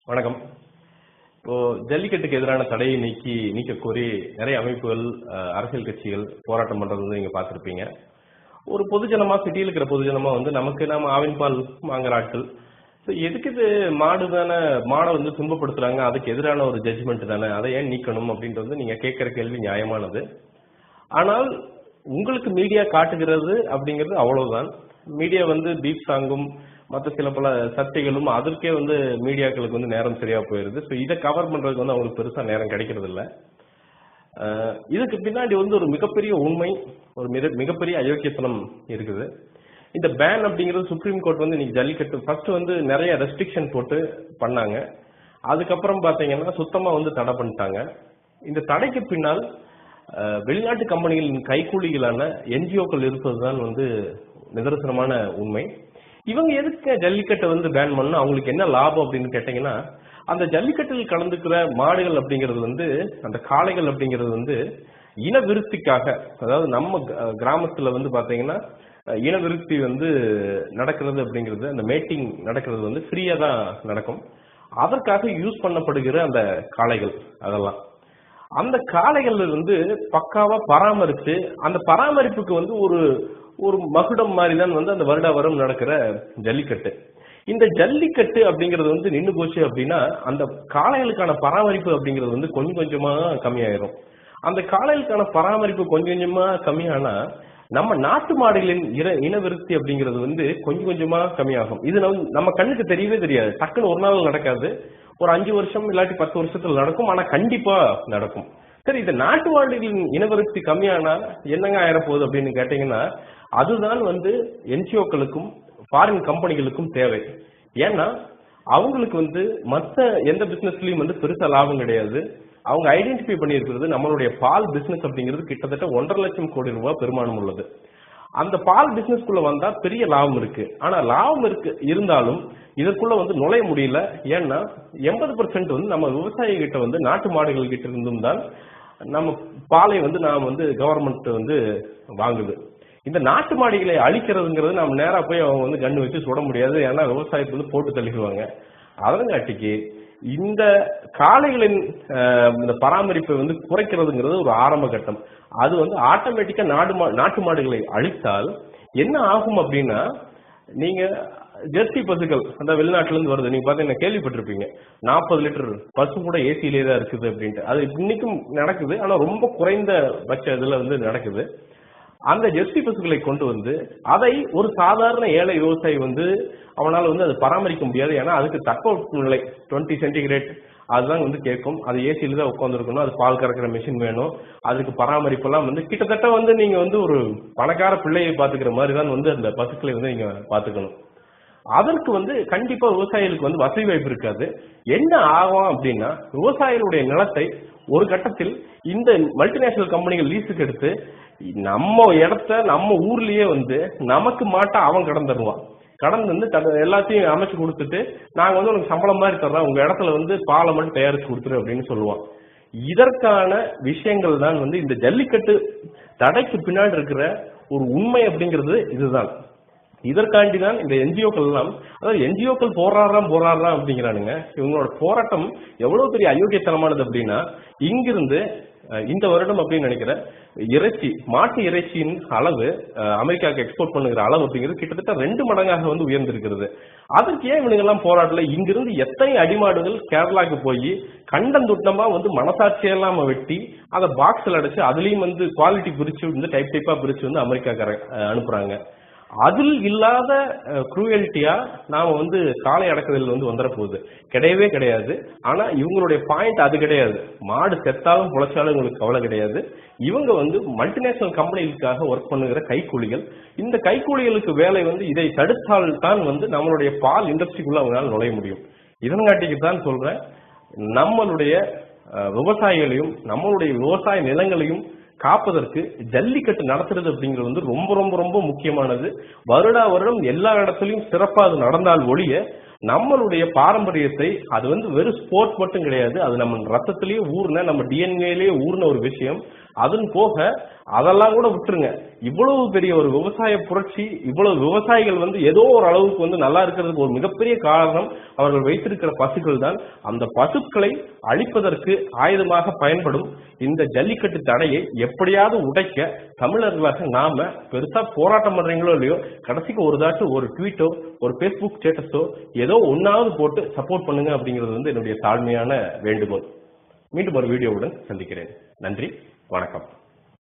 வணக்கம். இப்போ ஜல்லிக்கட்டுக்கு எதிரான தடையை நீக்க கோரி நிறைய அமைப்புகள், அரசியல் கட்சிகள் போராட்டம் பண்றது வந்து நீங்க பார்த்திருப்பீங்க. ஒரு பொதுஜனமா, சிட்டியில் இருக்கிற பொதுஜனமா வந்து நாம ஆவின் பால் வாங்குற ஆட்கள். எதுக்கு இது மாடை வந்து துன்பப்படுத்துறாங்க, அதுக்கு எதிரான ஒரு ஜட்ஜ்மெண்ட் தானே, அதை ஏன் நீக்கணும் அப்படின்றது நீங்க கேட்கிற கேள்வி நியாயமானது. ஆனால் உங்களுக்கு மீடியா காட்டுகிறது அப்படிங்கிறது அவ்வளவுதான். மீடியா வந்து பீப் சாங்கும் மற்ற சில பல சர்ச்சைகளும் அதற்கே வந்து மீடியாக்களுக்கு வந்து நேரம் சரியா போயிருது. ஸோ இதை கவர் பண்றதுக்கு வந்து அவங்களுக்கு பெருசா நேரம் கிடைக்கிறது இல்லை. இதுக்கு பின்னாடி வந்து ஒரு மிகப்பெரிய உண்மை, ஒரு மிகப்பெரிய அயோக்கியத்தனம் இருக்குது. இந்த பேன் அப்படிங்கிறது சுப்ரீம் கோர்ட் வந்து இன்னைக்கு ஜல்லிக்கட்டு ஃபர்ஸ்ட் வந்து நிறைய ரெஸ்ட்ரிக்ஷன் போட்டு பண்ணாங்க. அதுக்கப்புறம் பாத்தீங்கன்னா சுத்தமா வந்து தடை பண்ணிட்டாங்க. இந்த தடைக்கு பின்னால் வெளிநாட்டு கம்பெனிகளின் கைக்கூலிகளான என்ஜிஓக்கள் இருப்பதுதான் வந்து நிதர்சனமான உண்மை. இவங்க எதுக்கு ஜல்லிக்கட்டை வந்து பேன் பண்ணணும், அவங்களுக்கு என்ன லாபம் அப்படின்னு கேட்டீங்கன்னா, அந்த ஜல்லிக்கட்டில் கலந்துக்கிற மாடுகள் அப்படிங்கிறது வந்து, அந்த காளைகள் அப்படிங்கிறது வந்து இனவிருத்திக்காக, அதாவது நம்ம கிராமத்துல வந்து பாத்தீங்கன்னா இனவிருத்தி வந்து நடக்கிறது அப்படிங்கிறது, அந்த மேட்டிங் நடக்கிறது வந்து ஃப்ரீயா தான் நடக்கும். அதற்காக யூஸ் பண்ணப்படுகிற அந்த காளைகள், அதெல்லாம் அந்த காளைகள் வந்து பக்காவா பராமரித்து, அந்த பராமரிப்புக்கு வந்து ஒரு மகுடம் மாதிரி தான் வந்து அந்த வருடாவரம் நடக்கிற ஜல்லிக்கட்டு. இந்த ஜல்லிக்கட்டு அப்படிங்கிறது வந்து நின்று போச்சு அப்படின்னா, அந்த காளைகளுக்கான பராமரிப்பு அப்படிங்கிறது வந்து கொஞ்சம் கொஞ்சமா கம்மியாயிரும். அந்த காளைகளுக்கான பராமரிப்பு கொஞ்சம் கொஞ்சமா கம்மியானா, நம்ம நாட்டு மாடுகளின் இனவிருத்தி அப்படிங்கிறது வந்து கொஞ்சம் கொஞ்சமா கம்மியாகும். இது நம்ம கண்ணுக்கு தெரியவே தெரியாது. டக்குன்னு ஒரு நாள் நடக்காது. ஒரு 5 வருஷம் இல்லாட்டி 10 வருஷத்துல நடக்கும். ஆனா கண்டிப்பா நடக்கும். சரி, இந்த நாட்டு மாடுகளின் இனவிருத்தி கம்மியானா என்னங்க ஆயிரப்போகுது அப்படின்னு கேட்டீங்கன்னா, அதுதான் வந்து என்ஜிஓக்களுக்கும் ஃபாரின் கம்பெனிகளுக்கும் தேவை. ஏன்னா அவங்களுக்கு வந்து மற்ற எந்த பிசினஸ்லயும் வந்து பெருசா லாபம் கிடையாது. அவங்க ஐடென்டிஃபை பண்ணியிருக்கிறது நம்மளுடைய பால் பிசினஸ் அப்படிங்கிறது கிட்டத்தட்ட 1.5 லட்சம் கோடி ரூபாய் பெருமானம் உள்ளது. அந்த பால் பிசினஸ்குள்ள வந்தா பெரிய லாபம் இருக்கு. ஆனா லாபம் இருந்தாலும் இதற்குள்ள வந்து நுழைய முடியல. ஏன்னா 80% வந்து நம்ம விவசாயி கிட்ட வந்து நாட்டு மாடுகள் கிட்ட இருந்தும் தான் நம்ம பாலை வந்து நாம வந்து கவர்மெண்ட் வந்து வாங்குது. இந்த நாட்டு மாடுகளை அழிக்கிறதுங்கிறது நம்ம நேரா போய் அவங்க வந்து கண்ணு வச்சு சுட முடியாது. ஏன்னா விவசாயத்தை வந்து போட்டு தள்ளிடுவாங்க. அதங்காட்டிக்கு இந்த காளைகளின் இந்த பராமரிப்பை வந்து குறைக்கிறதுங்கிறது ஒரு ஆரம்ப கட்டம். அது வந்து ஆட்டோமேட்டிக்கா நாட்டு மாடுகளை அழித்தால் என்ன ஆகும் அப்படின்னா, நீங்க ஜெர்சி பசுக்கள் அந்த வெளிநாட்டுல இருந்து வருது. நீங்க பாத்தீங்கன்னா கேள்விப்பட்டிருப்பீங்க, 40 லிட்டர் பசு கூட ஏசியிலே தான் இருக்குது அப்படின்ட்டு. அது இன்னைக்கும் நடக்குது. ஆனா ரொம்ப குறைந்த பட்ச இதுல வந்து நடக்குது. அந்த ஜெர்சி பசுக்களை கொண்டு வந்து அதை ஒரு சாதாரண ஏழை விவசாயி வந்து அவனால வந்து அதை பராமரிக்க முடியாது. ஏன்னா அதுக்கு தட்பவெப்பநிலை 20 சென்டிகிரேட் அதுதான் வந்து கேட்கும். அது ஏசியில தான் உட்காந்துருக்கணும். அது பால் கறக்கிற மிஷின் வேணும். அதுக்கு பராமரிப்பெல்லாம் வந்து கிட்டத்தட்ட வந்து நீங்க வந்து ஒரு பணக்கார பிள்ளையை பாத்துக்கிற மாதிரி தான் வந்து அந்த பசுக்களை வந்து நீங்க பாத்துக்கணும். அதற்கு வந்து கண்டிப்பா விவசாயிகளுக்கு வந்து வசதி வாய்ப்பு இருக்காது. என்ன ஆகும் அப்படின்னா, விவசாயிகளுடைய நிலத்தை ஒரு கட்டத்தில் இந்த மல்டிநேஷனல் கம்பெனிகள் லீஸுக்கு எடுத்து நம்ம இடத்த நம்ம ஊர்லயே வந்து நமக்கு மாட்டா அவன் கடந்துருவான். கடந்து வந்து எல்லாத்தையும் அமைச்சு கொடுத்துட்டு, நாங்க வந்து உனக்கு சம்பளம் மாதிரி தர்றோம், உங்க இடத்துல வந்து பாலை மட்டும் தயாரிச்சு கொடுத்துரு அப்படின்னு சொல்லுவான். இதற்கான விஷயங்கள் தான் வந்து இந்த ஜல்லிக்கட்டு தடைக்கு பின்னாடி இருக்கிற ஒரு உண்மை அப்படிங்கிறது இதுதான். இதற்காண்டிதான் இந்த என்ஜிஓக்கள் எல்லாம், அதாவது என்ஜிஓக்கள் போராடுறான் அப்படிங்கிறானுங்க. இவங்களோட போராட்டம் எவ்வளவு பெரிய அயோக்கியத்தனமானது அப்படின்னா, இங்கிருந்து இந்த வருடம் அப்படின்னு நினைக்கிற மாட்டு இறைச்சியின் அளவு அமெரிக்காவுக்கு எக்ஸ்போர்ட் பண்ணுகிற அளவு அப்படிங்கிறது கிட்டத்தட்ட 2 மடங்காக வந்து உயர்ந்திருக்கிறது. அதற்கு ஏன் இவனுங்க எல்லாம் போராடல? இங்கிருந்து எத்தனை அடிமாடுகள் கேரளாக்கு போய் கண்டந்துட்டமா வந்து மனசாட்சியெல்லாம் வெட்டி அதை பாக்ஸ்ல அடைச்சு அதுலயும் வந்து குவாலிட்டி பிரிச்சு வந்து டைப்பா பிரிச்சு வந்து அமெரிக்காக்கார அனுப்புறாங்க. அதில் இல்லாத குரூயல்ட்டியா நாம வந்து காளை அடக்குதல் வந்து வந்துட போகுது கிடையவே கிடையாது. ஆனா இவங்களுடைய பாயிண்ட் அது கிடையாது. மாடு செத்தாலும் பொழைச்சாலும் இவங்களுக்கு கவலை கிடையாது. இவங்க வந்து மல்டிநேஷனல் கம்பெனிகளுக்காக ஒர்க் பண்ணுகிற கைக்கூலிகள். இந்த கைக்கூலிகளுக்கு வேலை வந்து இதை தடுத்தால் தான் வந்து நம்மளுடைய பால் இண்டஸ்ட்ரிக்குள்ள அவங்களால நுழைய முடியும். இதன்காட்டிக்கு தான் சொல்றேன், நம்மளுடைய விவசாயிகளையும் நம்மளுடைய விவசாய நிலங்களையும் காப்பதற்கு ஜல்லிக்கட்டு நடத்துறது அப்படிங்கிறது வந்து ரொம்ப ரொம்ப ரொம்ப முக்கியமானது. வருடம் எல்லா இடத்துலயும் சிறப்பா அது நடந்தால் ஒழிய நம்மளுடைய பாரம்பரியத்தை அது வந்து வெறும் ஸ்போர்ட்ஸ் மட்டும் கிடையாது, அது நம்ம ரத்தத்திலேயே ஊர்ன நம்ம டிஎன்ஏலேயே ஊர்ன ஒரு விஷயம். அதுன்னு போக அதெல்லாம் கூட விட்டுருங்க, இவ்வளவு பெரிய ஒரு விவசாய புரட்சி, இவ்வளவு விவசாயிகள் வந்து ஏதோ ஒரு அளவுக்கு வந்து நல்லா இருக்கிறதுக்கு ஒரு மிகப்பெரிய காரணம் அவர்கள் வைத்திருக்கிற பசுக்கள் தான். அந்த பசுக்களை அழிப்பதற்கு ஆயுதமாக பயன்படும் இந்த ஜல்லிக்கட்டு தடையை எப்படியாவது உடைக்க தமிழர்களாக நாம பெருசா போராட்டம் பண்றீங்களோ இல்லையோ, கடைசிக்கு ஒரு தாட்டு ஒரு ட்வீட்டோ ஒரு பேஸ்புக் ஸ்டேட்டஸோ ஏதோ ஒன்னாவது போட்டு சப்போர்ட் பண்ணுங்க அப்படிங்கிறது வந்து என்னுடைய தாழ்மையான வேண்டுகோள். மீண்டும் ஒரு வீடியோவுடன் சந்திக்கிறேன். நன்றி, வணக்கம்.